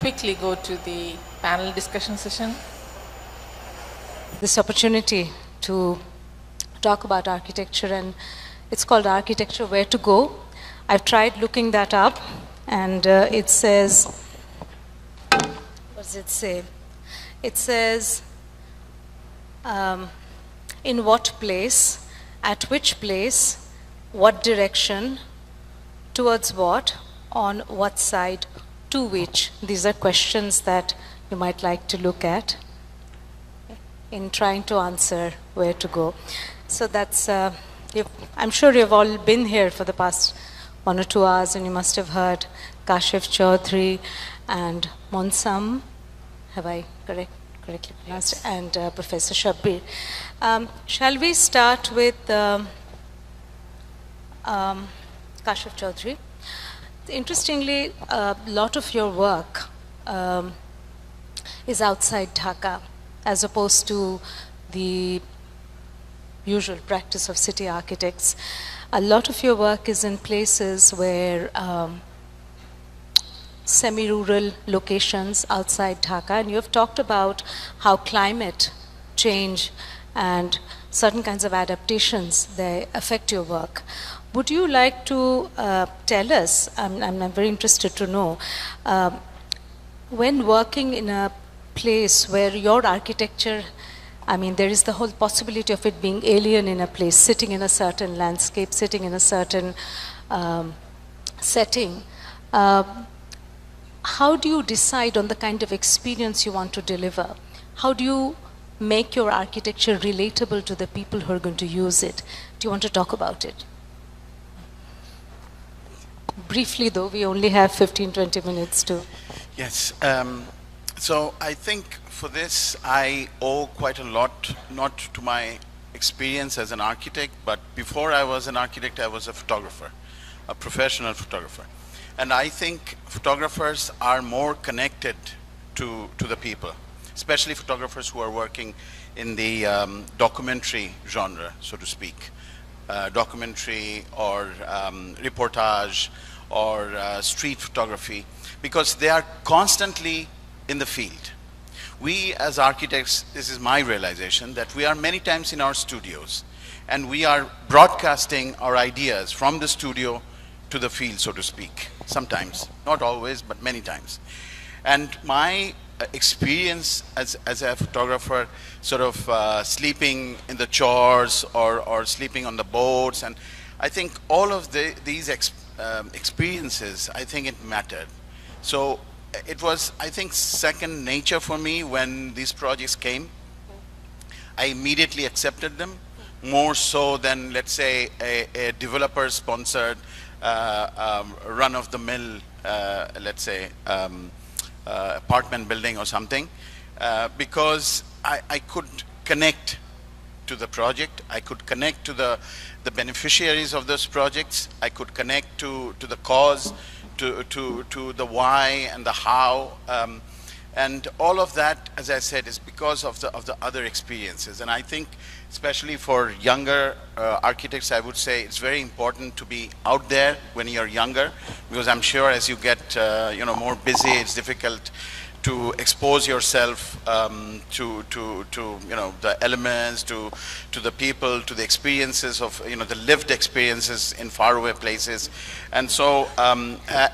quickly go to the panel discussion session. This opportunity to talk about architecture, and it's called Architecture Where to Go. I've tried looking that up, and it says, what does it say? It says, in what place, at which place, what direction, towards what, on what side, to which. These are questions that you might like to look at in trying to answer where to go. So that's, I'm sure you've all been here for the past 1 or 2 hours, and you must have heard Kashef, Chowdhury, and Mun Summ, have I correctly pronounced, yes, and Professor Shabbir. Shall we start with Kashef, Chowdhury? Interestingly, a lot of your work is outside Dhaka, as opposed to the usual practice of city architects. A lot of your work is in places where semi-rural locations outside Dhaka, and you have talked about how climate change and certain kinds of adaptations, they affect your work. Would you like to tell us, I'm very interested to know, when working in a place where your architecture, I mean, there is the whole possibility of it being alien in a place, sitting in a certain landscape, sitting in a certain setting, how do you decide on the kind of experience you want to deliver? How do you make your architecture relatable to the people who are going to use it? Do you want to talk about it? Briefly, though, we only have 15-20 minutes to. Yes. So I think for this, I owe quite a lot, not to my experience as an architect, but before I was an architect, I was a photographer, a professional photographer. And I think photographers are more connected to the people, especially photographers who are working in the documentary genre, so to speak. Documentary or reportage or street photography, because they are constantly in the field. We as architects, this is my realization, that we are many times in our studios and we are broadcasting our ideas from the studio to the field, so to speak. Sometimes, not always, but many times. And my experience as a photographer, sort of sleeping in the chores or sleeping on the boats, and I think all of these experiences, I think it mattered. So it was, I think, second nature for me when these projects came. I immediately accepted them, more so than, let's say, a developer-sponsored run-of-the-mill, let's say, apartment building or something, because I could connect to the project, I could connect to the beneficiaries of those projects, I could connect to the cause, to the why and the how, and all of that, as I said, is because of the other experiences. And I think, especially for younger architects, I would say it's very important to be out there when you're younger, because I'm sure as you get more busy, it's difficult to expose yourself to the elements, to the people, to the experiences of the lived experiences in faraway places. And so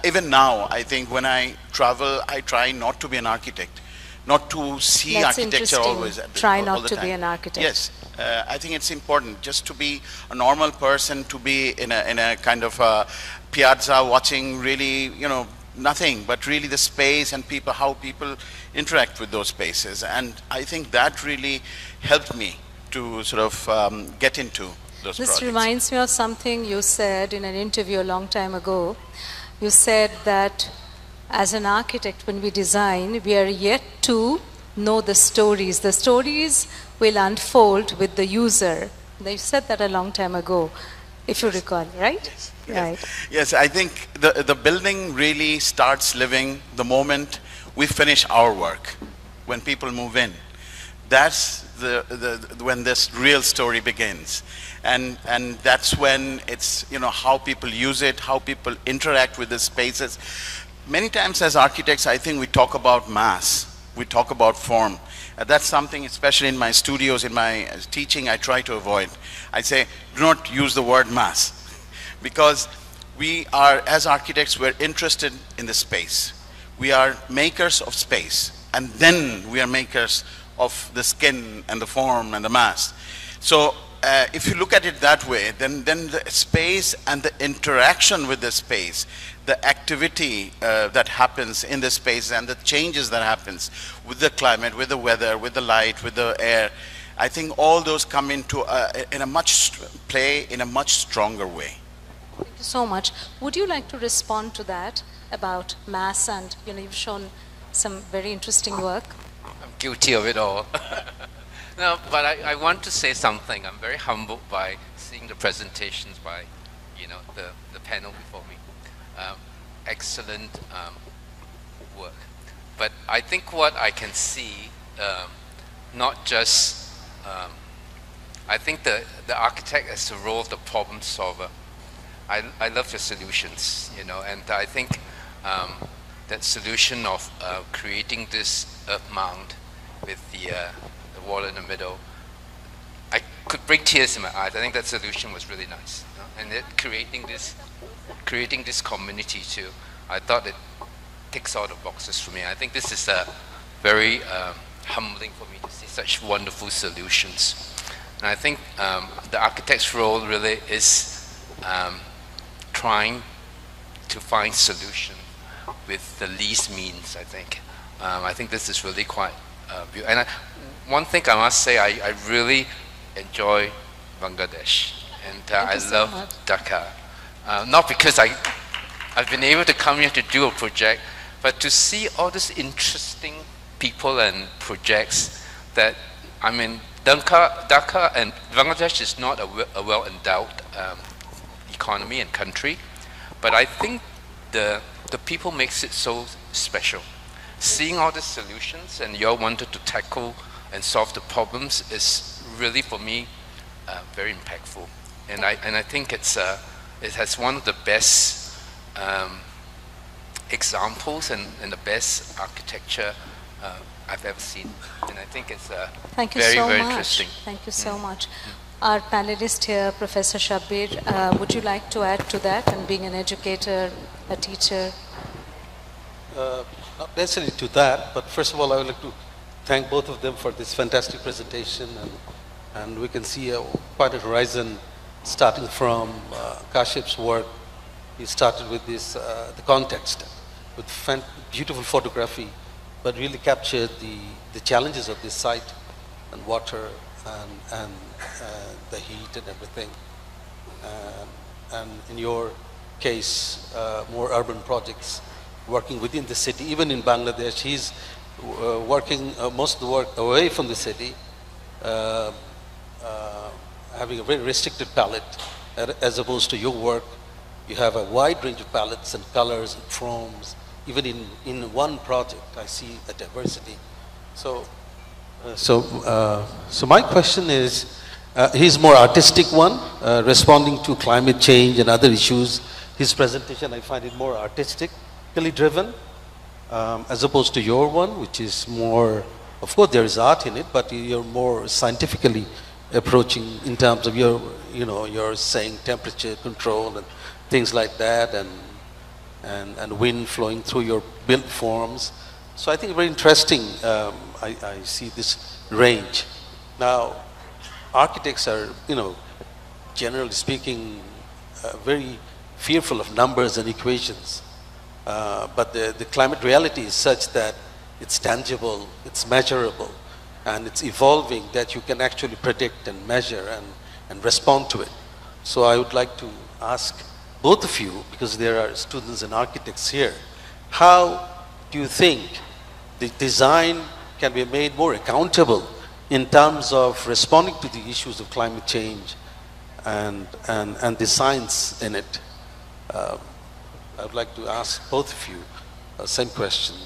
even now, I think when I travel, I try not to be an architect, not to see That's architecture always. Try not to be an architect. Yes, I think it's important just to be a normal person, to be in a kind of piazza watching really, nothing, but really the space and people, how people interact with those spaces. And I think that really helped me to sort of get into those projects. This reminds me of something you said in an interview a long time ago. You said that as an architect, when we design, we are yet to know the stories. The stories will unfold with the user. They said that a long time ago, if you recall, right? Yes. Right. Yes, I think the building really starts living the moment we finish our work, when people move in. That's when this real story begins. And that's when it's, how people use it, how people interact with the spaces. many times as architects, I think we talk about mass, we talk about form. That's something, especially in my studios, in my teaching, I try to avoid. I say, do not use the word mass, because we are, as architects, we're interested in the space. We are makers of space, and then we are makers of the skin and the form and the mass. So if you look at it that way, then the space and the interaction with the space, the activity that happens in the space and the changes that happens with the climate, with the weather, with the light, with the air, I think all those come into play in a much stronger way. Thank you so much. Would you like to respond to that about mass? And you've shown some very interesting work. I'm guilty of it all. No, but I want to say something. I'm very humbled by seeing the presentations by, the panel before me. Excellent work. But I think what I can see, not just, I think the architect has the role of the problem solver. I love your solutions, and I think that solution of creating this earth mound with the wall in the middle, I could bring tears in my eyes. I think that solution was really nice, and it creating this community too. I thought it ticks all the boxes for me. I think this is very humbling for me to see such wonderful solutions. And I think the architect's role really is trying to find solution with the least means, I think. I think this is really quite beautiful. And one thing I must say, I really enjoy Bangladesh, and I love Dhaka. Not because I've been able to come here to do a project, but to see all these interesting people and projects that, Dhaka and Bangladesh is not a well-endowed economy and country, but I think the people makes it so special. Seeing all the solutions and you all wanted to tackle and solve the problems is really, for me, very impactful. And I think it has one of the best examples and the best architecture I've ever seen. And I think it's very interesting. Thank you so much. Our panelist here, Professor Shabbir, would you like to add to that, and being an educator, a teacher? Not necessarily to that, but first of all, I would like to thank both of them for this fantastic presentation, and we can see quite a horizon starting from Kashef's work. He started with this, the context, with beautiful photography, but really captured the challenges of this site, and water, and the heat and everything. And in your case, more urban projects, working within the city. Even in Bangladesh, he's working most of the work away from the city, having a very restricted palette, as opposed to your work. You have a wide range of palettes and colors and forms. Even in one project, I see a diversity. So my question is, he's more artistic one, responding to climate change and other issues. His presentation, I find it more artistically driven, as opposed to your one, which is more, of course there is art in it, but you're more scientifically approaching in terms of you're saying temperature control and things like that, and wind flowing through your built forms. So I think very interesting. I see this range. Now, architects are, generally speaking, very fearful of numbers and equations. But the climate reality is such that it's tangible, it's measurable, and it's evolving, that you can actually predict and measure and respond to it. So I would like to ask both of you, because there are students and architects here, how do you think the design can be made more accountable in terms of responding to the issues of climate change and the science in it? I would like to ask both of you the same question.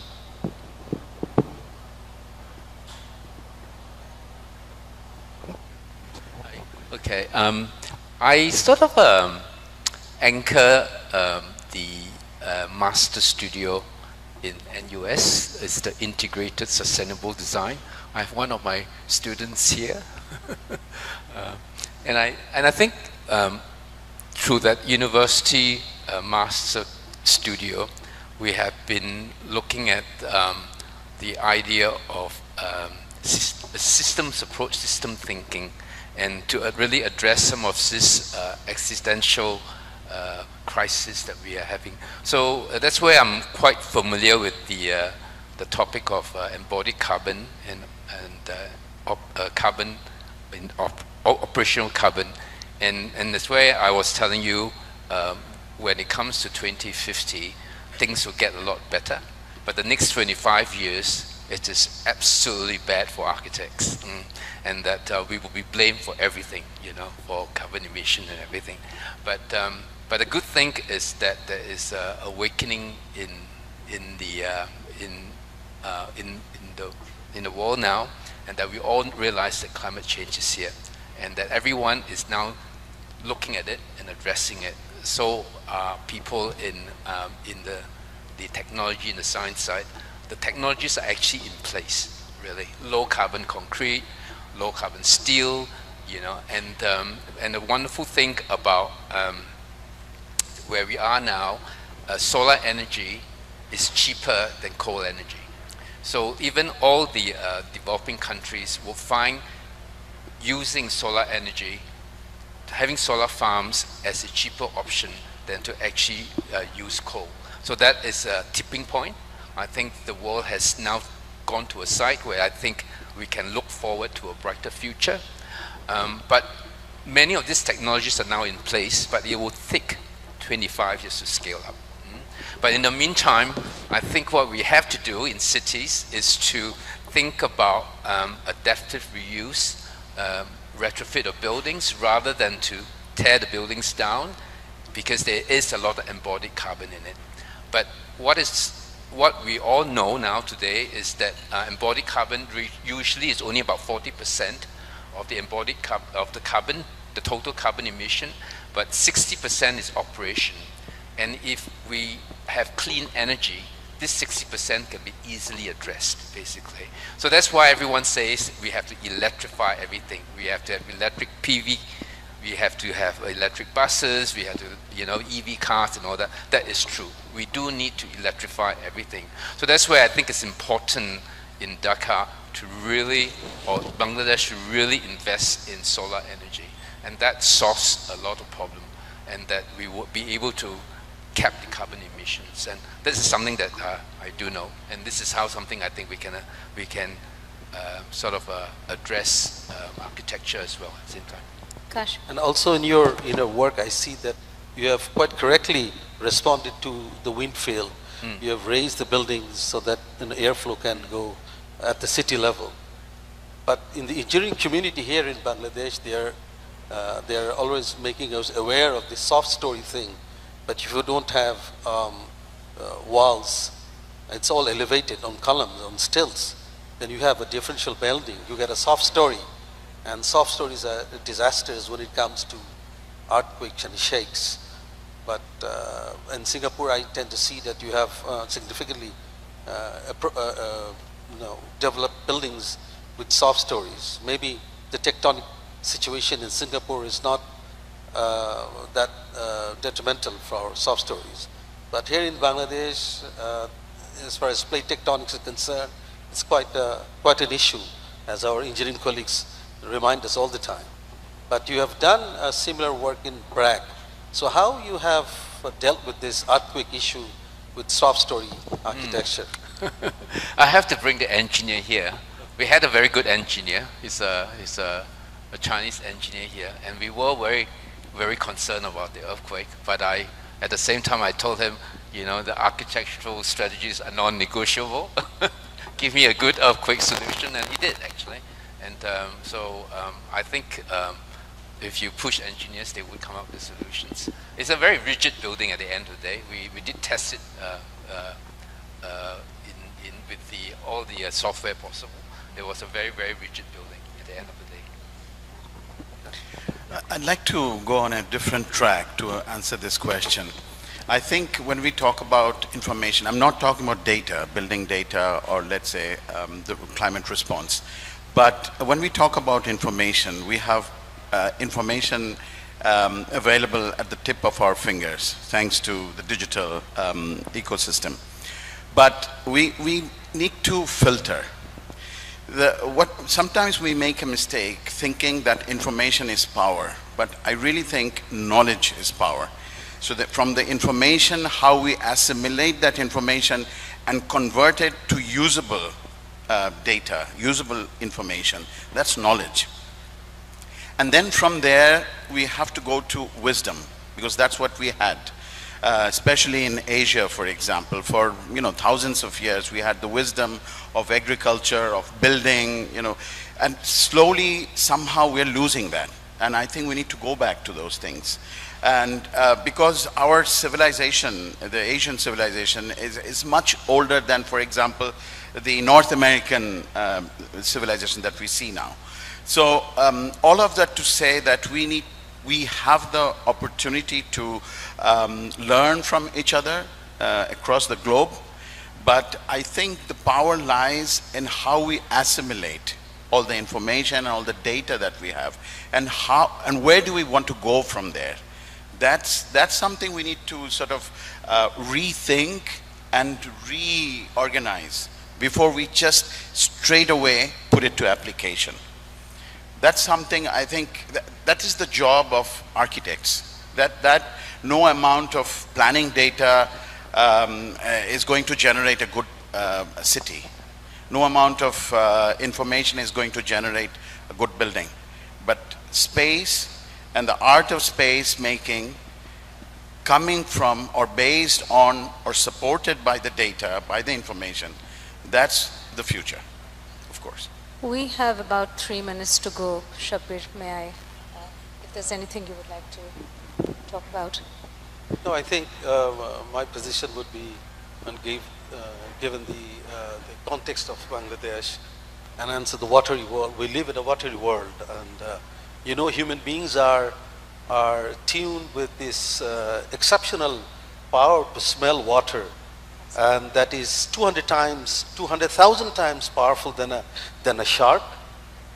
Okay, I sort of anchor the master studio in NUS. It's the Integrated Sustainable Design. I have one of my students here. And I think through that university master studio, we have been looking at the idea of systems approach, system thinking, and to really address some of this existential crisis that we are having. So that's where I'm quite familiar with the topic of embodied carbon and carbon in operational carbon, and that's where I was telling you when it comes to 2050, things will get a lot better, but the next 25 years it is absolutely bad for architects, and that we will be blamed for everything, you know, for carbon emission and everything. But the good thing is that there is awakening in the world now, and that we all realize that climate change is here, and that everyone is now looking at it and addressing it. So people in the technology and the science side, the technologies are actually in place, really. Low carbon concrete, low carbon steel, you know, and the wonderful thing about where we are now, solar energy is cheaper than coal energy. So even all the developing countries will find using solar energy, having solar farms as a cheaper option than to actually use coal. So that is a tipping point. I think the world has now gone to a site where I think we can look forward to a brighter future. But many of these technologies are now in place, but it will take 25 years to scale up. But in the meantime, I think what we have to do in cities is to think about adaptive reuse, retrofit of buildings, rather than to tear the buildings down, because there is a lot of embodied carbon in it. But what we all know now today is that embodied carbon usually is only about 40% of the embodied carbon, the total carbon emission, but 60% is operation. And if we have clean energy, this 60% can be easily addressed, basically. So that's why everyone says we have to electrify everything. We have to have electric PV, we have to have electric buses, we have to, you know, EV cars and all that. That is true. We do need to electrify everything. So that's where I think it's important in Dhaka to really, or Bangladesh to really invest in solar energy. And that solves a lot of problems, and that we will be able to cap the carbon emissions. And this is something that I do know. And this is how something I think we can sort of address architecture as well at the same time. Kashef. And also in your work, I see that you have quite correctly responded to the wind field. You have raised the buildings so that an airflow can go at the city level. But in the engineering community here in Bangladesh, they are always making us aware of the soft story thing. But if you don't have walls, it's all elevated on columns, on stilts, then you have a differential building. You get a soft story. And soft stories are disasters when it comes to earthquakes and shakes. But in Singapore, I tend to see that you have significantly developed buildings with soft stories. Maybe the tectonic situation in Singapore is not that detrimental for soft stories. But here in Bangladesh, as far as plate tectonics is concerned, it's quite an issue, as our engineering colleagues remind us all the time. But you have done a similar work in Prague. So how you have dealt with this earthquake issue with soft story architecture? I have to bring the engineer here. We had a very good engineer. He's a Chinese engineer here, and we were very concerned about the earthquake. But at the same time, I told him, you know, the architectural strategies are non-negotiable. Give me a good earthquake solution, and he did actually. And I think if you push engineers, they would come up with solutions. It's a very rigid building at the end of the day. We did test it with all the software possible. It was a very, very rigid building at the end of the day. I'd like to go on a different track to answer this question. I think when we talk about information, I'm not talking about data, building data, or let's say the climate response. But when we talk about information, we have information available at the tip of our fingers, thanks to the digital ecosystem. But we need to filter. Sometimes we make a mistake thinking that information is power, but I really think knowledge is power. So that from the information, how we assimilate that information and convert it to usable data, usable information, that's knowledge. And then from there, we have to go to wisdom, because that's what we had. Especially in Asia, for example, for thousands of years, we had the wisdom of agriculture, of building, and slowly, somehow, we're losing that. And I think we need to go back to those things. And because our civilization, the Asian civilization, is much older than, for example, the North American civilization that we see now. So all of that to say that we have the opportunity to learn from each other across the globe, but I think the power lies in how we assimilate all the information and all the data that we have, and where do we want to go from there. That's something we need to sort of rethink and reorganize before we just straight away put it to application. That's something I think that is the job of architects. That no amount of planning data is going to generate a good city. No amount of information is going to generate a good building. But space and the art of space making, coming from or based on or supported by the data, by the information, that's the future, of course. We have about 3 minutes to go. Shabbir, may I, if there's anything you would like to talk about? No, I think my position would be, and given the context of Bangladesh, and answer the watery world. We live in a watery world, and human beings are tuned with this exceptional power to smell water, and that is 200,000 times powerful than a shark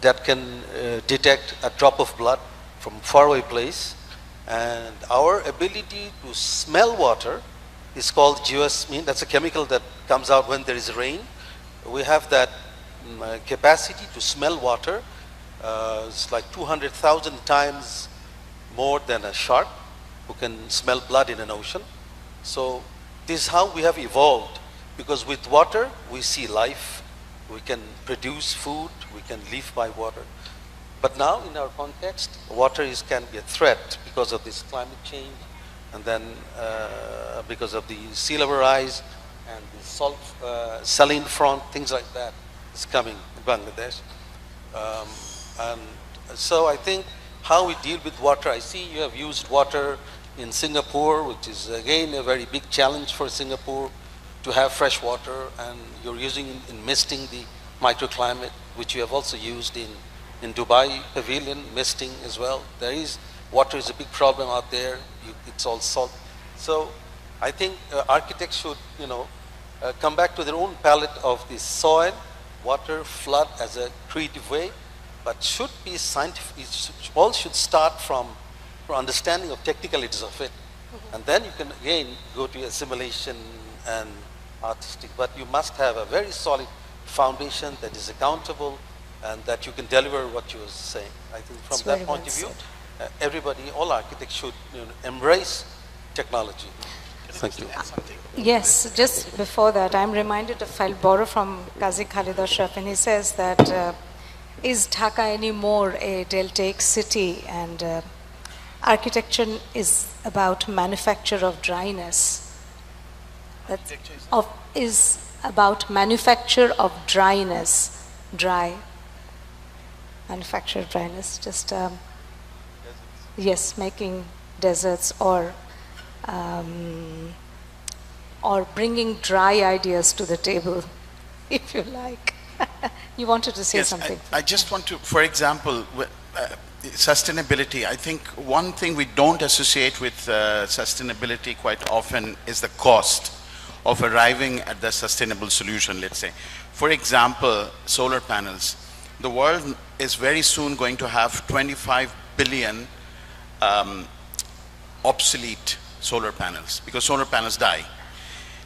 that can detect a drop of blood from a faraway place. And our ability to smell water is called geosmin. That's a chemical that comes out when there is rain. We have that capacity to smell water. It's like 200,000 times more than a shark who can smell blood in an ocean. So this is how we have evolved, because with water we see life, we can produce food, we can live by water. But now in our context, water can be a threat because of this climate change, and then because of the sea level rise and the saline front, things like that is coming in Bangladesh. And so I think how we deal with water, I see you have used water in Singapore, which is again a very big challenge for Singapore to have fresh water, and you're using in misting the microclimate, which you have also used in Dubai Pavilion, misting as well. Water is a big problem out there. It's all salt. So I think architects should, come back to their own palette of the soil, water, flood as a creative way, but should be scientific. All should start from understanding of technicalities of it. Mm-hmm. And then you can again go to assimilation and artistic, but you must have a very solid foundation that is accountable and that you can deliver what you are saying. I think from that point of view, everybody, all architects should embrace technology. Thank you. Yes, just before that, I'm reminded of, I'll borrow from Qazi Khalid Ashraf, and he says that, is Dhaka anymore a deltaic city? And architecture is about manufacture of dryness. Is about manufacture of dryness, manufacture of dryness, just, yes, making deserts or bringing dry ideas to the table, if you like. You wanted to say something. I just want to, for example, sustainability, I think one thing we don't associate with sustainability quite often is the cost of arriving at the sustainable solution, let's say. For example, solar panels. The world is very soon going to have 25 billion obsolete solar panels because solar panels die.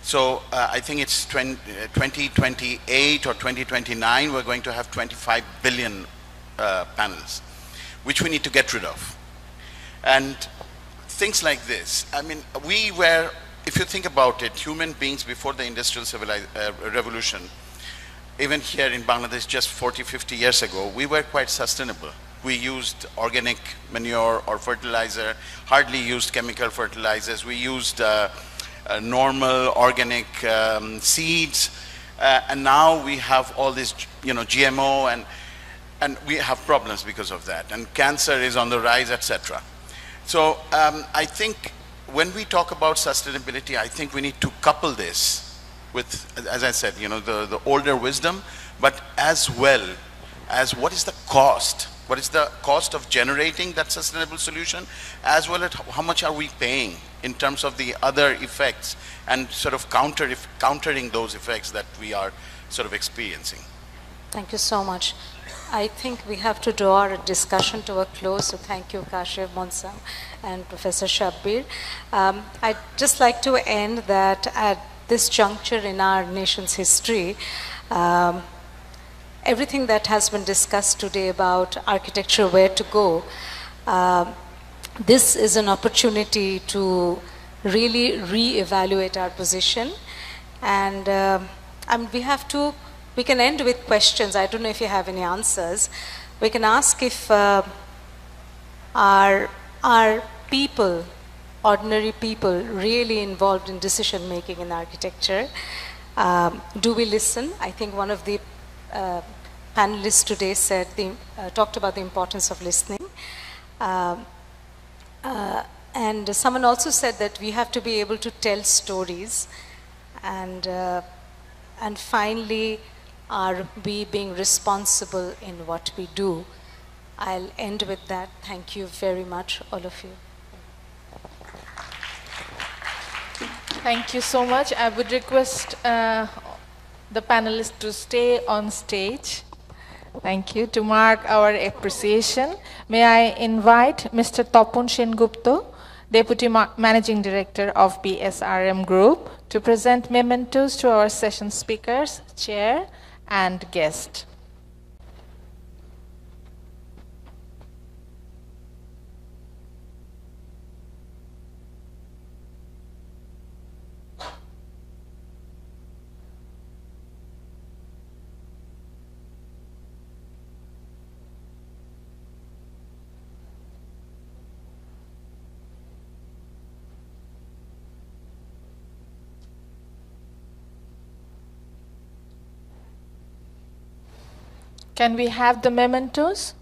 So I think it's 2028 or 2029, we're going to have 25 billion panels, which we need to get rid of. And things like this, I mean, we were, if you think about it, human beings before the industrial revolution, even here in Bangladesh just 40, 50 years ago, we were quite sustainable. We used organic manure or fertilizer, hardly used chemical fertilizers. We used normal organic seeds, and now we have all this, GMO, and we have problems because of that. And cancer is on the rise, etc. So I think when we talk about sustainability, I think we need to couple this with, as I said, the older wisdom, but as well as what is the cost? What is the cost of generating that sustainable solution, as well as how much are we paying in terms of the other effects and sort of countering those effects that we are sort of experiencing. Thank you so much. I think we have to draw our discussion to a close, so thank you, Kashef, Mun Summ, and Professor Shabbir. I'd just like to end that at this juncture in our nation's history, everything that has been discussed today about architecture, where to go, this is an opportunity to really re-evaluate our position. And we can end with questions. I don't know if you have any answers. We can ask if our people, ordinary people, really involved in decision making in architecture. Do we listen? I think one of the panelists today said talked about the importance of listening. And someone also said that we have to be able to tell stories. And finally, are we being responsible in what we do? I'll end with that. Thank you very much, all of you. Thank you so much. I would request the panelists to stay on stage. Thank you. To mark our appreciation, may I invite Mr. Topon Sengupta, Deputy Managing Director of BSRM Group, to present mementos to our session speakers, chair, and guest. Can we have the mementos?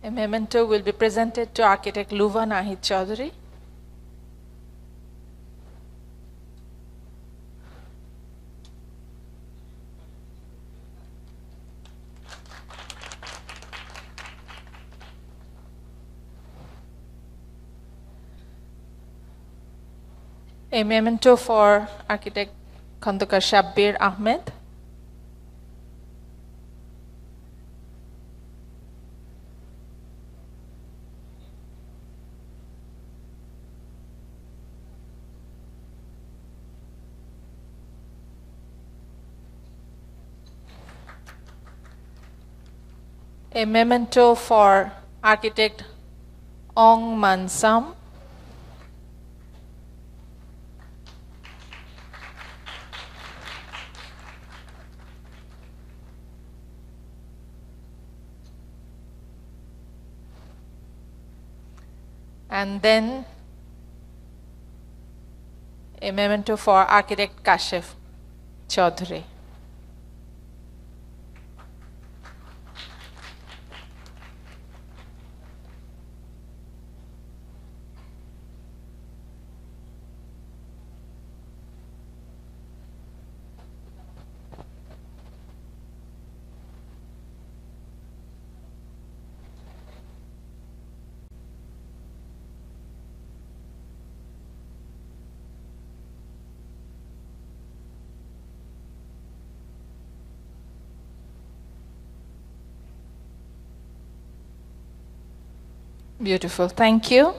A memento will be presented to architect Luva Chowdhury. A memento for architect Khandaker Shabbir Ahmed. A memento for architect Mun Summ. And then a memento for architect Kashef Chowdhury. Beautiful. Thank you.